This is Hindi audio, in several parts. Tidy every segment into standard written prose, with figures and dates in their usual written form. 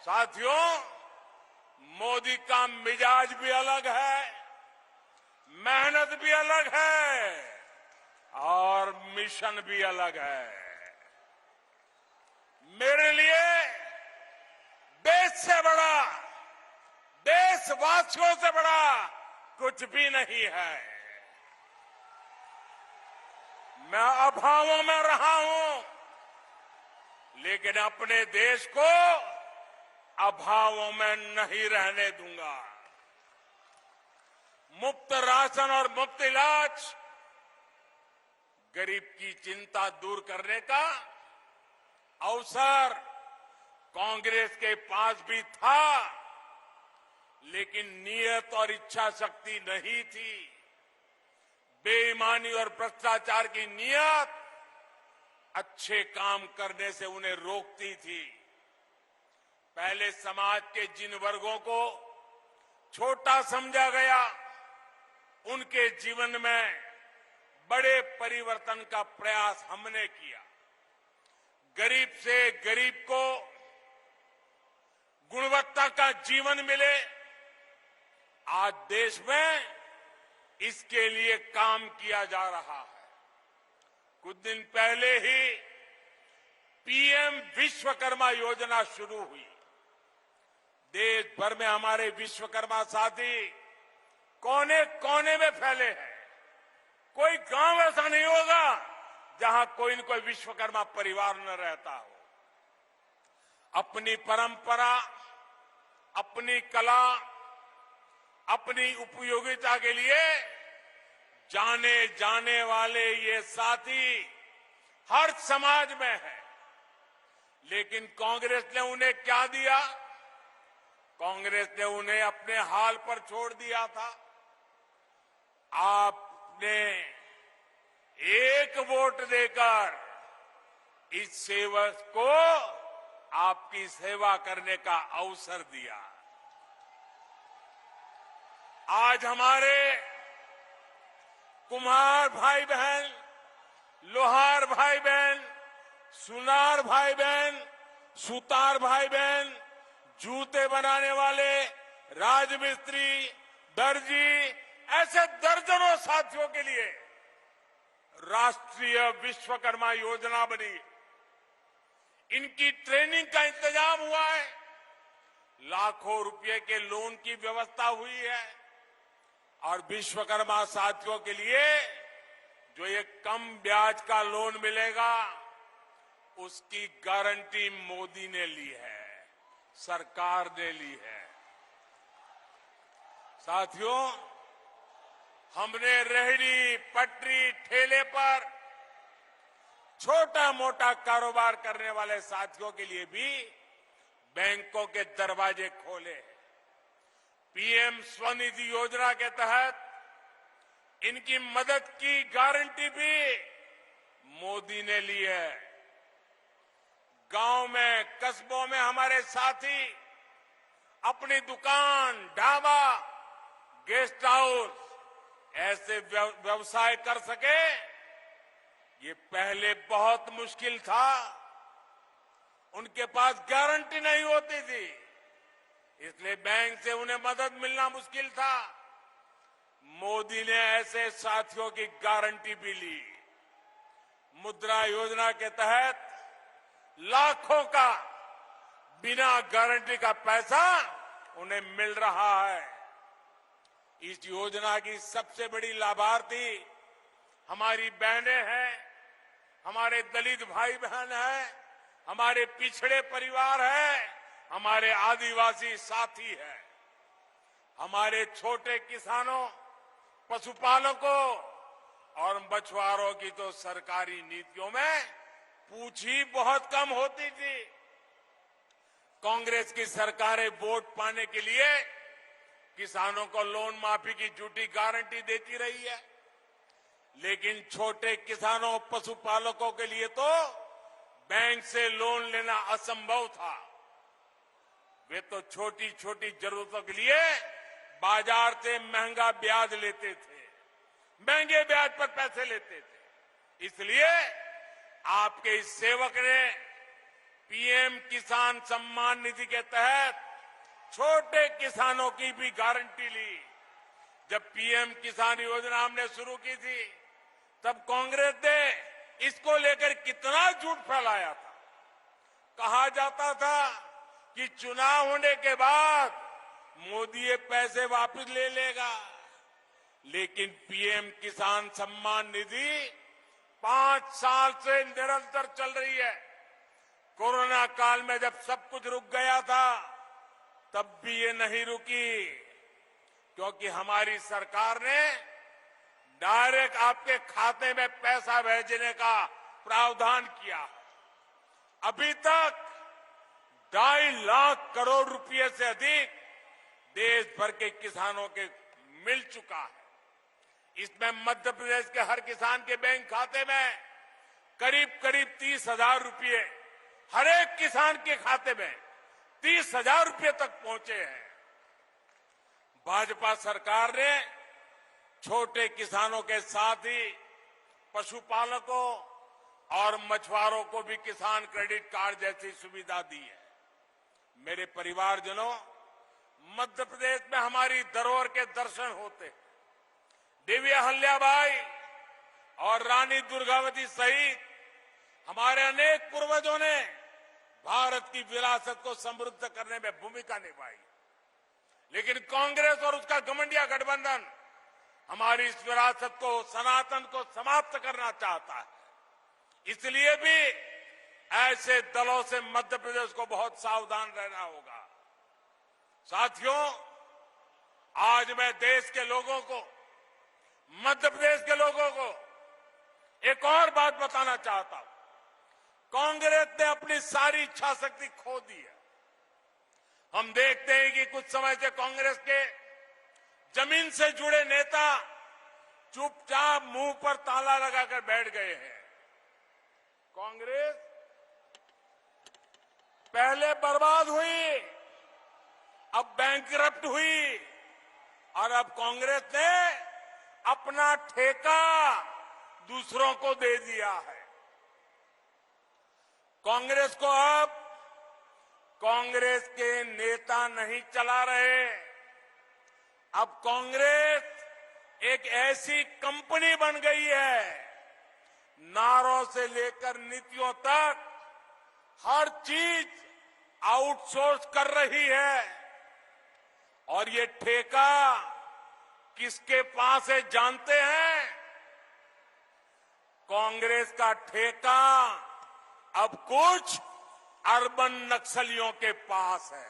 साथियों, मोदी का मिजाज भी अलग है, मेहनत भी अलग है और मिशन भी अलग है। मेरे लिए देश से बड़ा, देशवासियों से बड़ा कुछ भी नहीं है। मैं अभावों में रहा हूं, लेकिन अपने देश को अभावों में नहीं रहने दूंगा। मुफ्त राशन और मुफ्त इलाज गरीब की चिंता दूर करने का अवसर कांग्रेस के पास भी था, लेकिन नीयत और इच्छा शक्ति नहीं थी। बेईमानी और भ्रष्टाचार की नीयत अच्छे काम करने से उन्हें रोकती थी। पहले समाज के जिन वर्गों को छोटा समझा गया, उनके जीवन में बड़े परिवर्तन का प्रयास हमने किया। गरीब से गरीब को गुणवत्ता का जीवन मिले, आज देश में इसके लिए काम किया जा रहा है। कुछ दिन पहले ही पीएम विश्वकर्मा योजना शुरू हुई। देश भर में हमारे विश्वकर्मा साथी कोने कोने में फैले हैं। कोई गांव ऐसा नहीं होगा जहां कोई न कोई विश्वकर्मा परिवार न रहता हो। अपनी परंपरा, अपनी कला, अपनी उपयोगिता के लिए जाने जाने वाले ये साथी हर समाज में है। लेकिन कांग्रेस ने उन्हें क्या दिया? कांग्रेस ने उन्हें अपने हाल पर छोड़ दिया था। आपने एक वोट देकर इस सेवक को आपकी सेवा करने का अवसर दिया। आज हमारे कुम्हार भाई बहन, लोहार भाई बहन, सुनार भाई बहन, सुतार भाई बहन, जूते बनाने वाले, राजमिस्त्री, दर्जी, ऐसे दर्जनों साथियों के लिए राष्ट्रीय विश्वकर्मा योजना बनी। इनकी ट्रेनिंग का इंतजाम हुआ है। लाखों रुपए के लोन की व्यवस्था हुई है और विश्वकर्मा साथियों के लिए जो ये कम ब्याज का लोन मिलेगा, उसकी गारंटी मोदी ने ली है, सरकार ने ली है। साथियों, हमने रेहड़ी, पटरी, ठेले पर छोटा मोटा कारोबार करने वाले साथियों के लिए भी बैंकों के दरवाजे खोले हैं। पीएम स्वनिधि योजना के तहत इनकी मदद की गारंटी भी मोदी ने ली है। गांव में, कस्बों में हमारे साथी अपनी दुकान, ढाबा, गेस्ट हाउस ऐसे व्यवसाय कर सके, ये पहले बहुत मुश्किल था। उनके पास गारंटी नहीं होती थी, इसलिए बैंक से उन्हें मदद मिलना मुश्किल था। मोदी ने ऐसे साथियों की गारंटी भी ली। मुद्रा योजना के तहत लाखों का बिना गारंटी का पैसा उन्हें मिल रहा है। इस योजना की सबसे बड़ी लाभार्थी हमारी बहनें हैं, हमारे दलित भाई बहन हैं, हमारे पिछड़े परिवार हैं, हमारे आदिवासी साथी हैं। हमारे छोटे किसानों, पशुपालकों और मछुआरों की तो सरकारी नीतियों में पूछ ही बहुत कम होती थी। कांग्रेस की सरकारें वोट पाने के लिए किसानों को लोन माफी की झूठी गारंटी देती रही है, लेकिन छोटे किसानों, पशुपालकों के लिए तो बैंक से लोन लेना असंभव था। वे तो छोटी छोटी जरूरतों के लिए बाजार से महंगा ब्याज लेते थे, महंगे ब्याज पर पैसे लेते थे। इसलिए आपके इस सेवक ने पीएम किसान सम्मान निधि के तहत छोटे किसानों की भी गारंटी ली। जब पीएम किसान योजना हमने शुरू की थी, तब कांग्रेस ने इसको लेकर कितना झूठ फैलाया था। कहा जाता था कि चुनाव होने के बाद मोदी ये पैसे वापस ले लेगा, लेकिन पीएम किसान सम्मान निधि 5 साल से निरंतर चल रही है। कोरोना काल में जब सब कुछ रुक गया था, तब भी ये नहीं रुकी, क्योंकि हमारी सरकार ने डायरेक्ट आपके खाते में पैसा भेजने का प्रावधान किया। अभी तक 2.5 लाख करोड़ रुपए से अधिक देश भर के किसानों के मिल चुका है। इसमें मध्य प्रदेश के हर किसान के बैंक खाते में करीब 30,000 रुपए, हर एक किसान के खाते में 30,000 रुपए तक पहुंचे हैं। भाजपा सरकार ने छोटे किसानों के साथ ही पशुपालकों और मछुआरों को भी किसान क्रेडिट कार्ड जैसी सुविधा दी है। मेरे परिवारजनों, मध्य प्रदेश में हमारी धरोहर के दर्शन होते हैं। देवी अहल्याबाई और रानी दुर्गावती सहित हमारे अनेक पूर्वजों ने भारत की विरासत को समृद्ध करने में भूमिका निभाई, लेकिन कांग्रेस और उसका घमंडिया गठबंधन हमारी इस विरासत को, सनातन को समाप्त करना चाहता है। इसलिए भी ऐसे दलों से मध्य प्रदेश को बहुत सावधान रहना होगा। साथियों, आज मैं देश के लोगों को, मध्य प्रदेश के लोगों को एक और बात बताना चाहता हूं। कांग्रेस ने अपनी सारी इच्छा शक्ति खो दी है। हम देखते हैं कि कुछ समय से कांग्रेस के जमीन से जुड़े नेता चुपचाप मुंह पर ताला लगाकर बैठ गए हैं। कांग्रेस पहले बर्बाद हुई, अब बैंकरप्ट हुई, और अब कांग्रेस ने अपना ठेका दूसरों को दे दिया है। कांग्रेस को अब कांग्रेस के नेता नहीं चला रहे, अब कांग्रेस एक ऐसी कंपनी बन गई है, नारों से लेकर नीतियों तक हर चीज आउटसोर्स कर रही है। और ये ठेका किसके पास है जानते हैं? कांग्रेस का ठेका अब कुछ अर्बन नक्सलियों के पास है।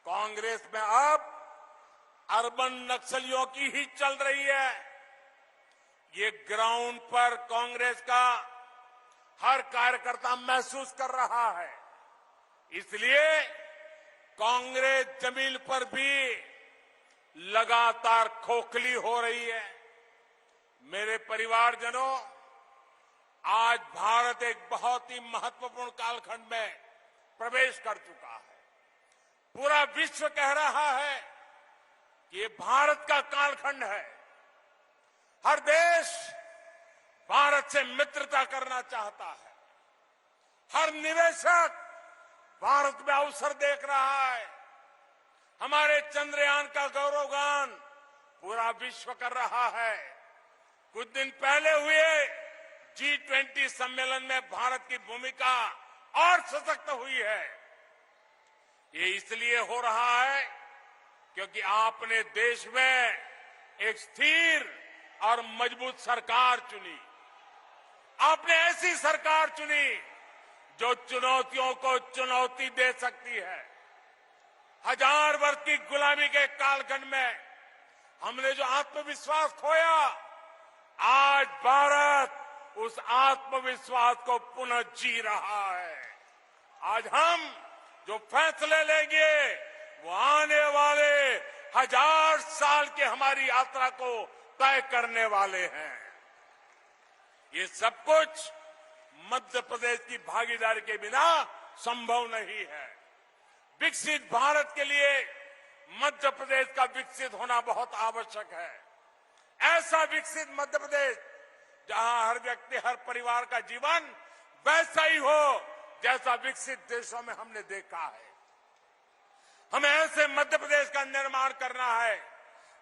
कांग्रेस में अब अर्बन नक्सलियों की ही चल रही है। ये ग्राउंड पर कांग्रेस का हर कार्यकर्ता महसूस कर रहा है। इसलिए कांग्रेस जमीन पर भी लगातार खोखली हो रही है। मेरे परिवारजनों, आज भारत एक बहुत ही महत्वपूर्ण कालखंड में प्रवेश कर चुका है। पूरा विश्व कह रहा है कि ये भारत का कालखंड है। हर देश भारत से मित्रता करना चाहता है। हर निवेशक भारत में अवसर देख रहा है। हमारे चंद्रयान का गौरवगान पूरा विश्व कर रहा है। कुछ दिन पहले हुए G20 सम्मेलन में भारत की भूमिका और सशक्त हुई है। ये इसलिए हो रहा है क्योंकि आपने देश में एक स्थिर और मजबूत सरकार चुनी। आपने ऐसी सरकार चुनी जो चुनौतियों को चुनौती दे सकती है। 1000 वर्ष की गुलामी के कालखंड में हमने जो आत्मविश्वास खोया, आज भारत उस आत्मविश्वास को पुनः जी रहा है। आज हम जो फैसले लेंगे वो आने वाले 1000 साल की हमारी यात्रा को तय करने वाले हैं। ये सब कुछ मध्य प्रदेश की भागीदारी के बिना संभव नहीं है। विकसित भारत के लिए मध्य प्रदेश का विकसित होना बहुत आवश्यक है। ऐसा विकसित मध्य प्रदेश जहां हर व्यक्ति, हर परिवार का जीवन वैसा ही हो जैसा विकसित देशों में हमने देखा है। हमें ऐसे मध्य प्रदेश का निर्माण करना है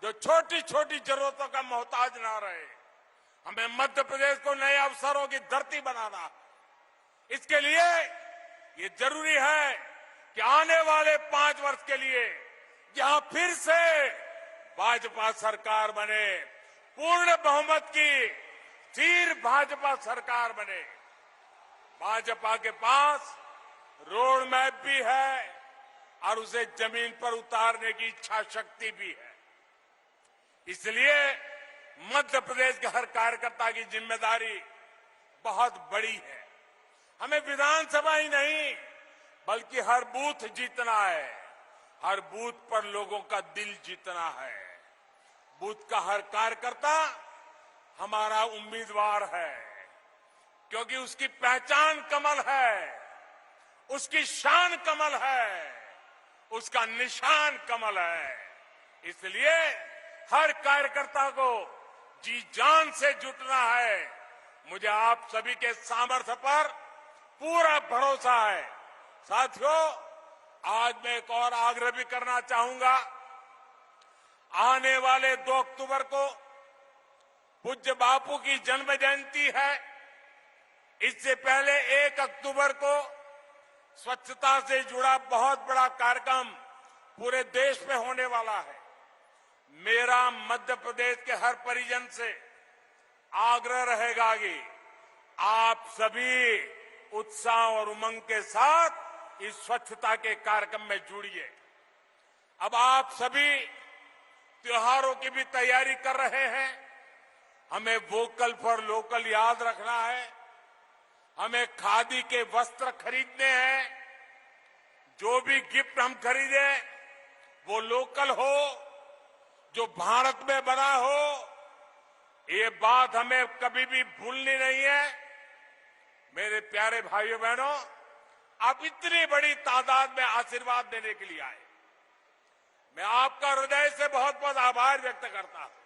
जो छोटी छोटी जरूरतों का मोहताज ना रहे। हमें मध्य प्रदेश को नए अवसरों की धरती बनाना है। इसके लिए ये जरूरी है कि आने वाले 5 वर्ष के लिए यहां फिर से भाजपा सरकार बने, पूर्ण बहुमत की स्थिर भाजपा सरकार बने। भाजपा के पास रोड मैप भी है और उसे जमीन पर उतारने की इच्छा शक्ति भी है। इसलिए मध्य प्रदेश के हर कार्यकर्ता की जिम्मेदारी बहुत बड़ी है। हमें विधानसभा ही नहीं बल्कि हर बूथ जीतना है, हर बूथ पर लोगों का दिल जीतना है। बूथ का हर कार्यकर्ता हमारा उम्मीदवार है, क्योंकि उसकी पहचान कमल है, उसकी शान कमल है, उसका निशान कमल है। इसलिए हर कार्यकर्ता को जी जान से जुटना है। मुझे आप सभी के सामर्थ्य पर पूरा भरोसा है। साथियों, आज मैं एक और आग्रह भी करना चाहूंगा। आने वाले 2 अक्टूबर को पूज्य बापू की जन्म जयंती है। इससे पहले 1 अक्टूबर को स्वच्छता से जुड़ा बहुत बड़ा कार्यक्रम पूरे देश में होने वाला है। मेरा मध्य प्रदेश के हर परिजन से आग्रह रहेगा कि आप सभी उत्साह और उमंग के साथ इस स्वच्छता के कार्यक्रम में जुड़िए। अब आप सभी त्योहारों की भी तैयारी कर रहे हैं। हमें वोकल फॉर लोकल याद रखना है। हमें खादी के वस्त्र खरीदने हैं। जो भी गिफ्ट हम खरीदे वो लोकल हो, जो भारत में बना हो। ये बात हमें कभी भी भूलनी नहीं है। मेरे प्यारे भाइयों बहनों, आप इतनी बड़ी तादाद में आशीर्वाद देने के लिए आए। मैं आपका हृदय से बहुत बहुत आभार व्यक्त करता हूं।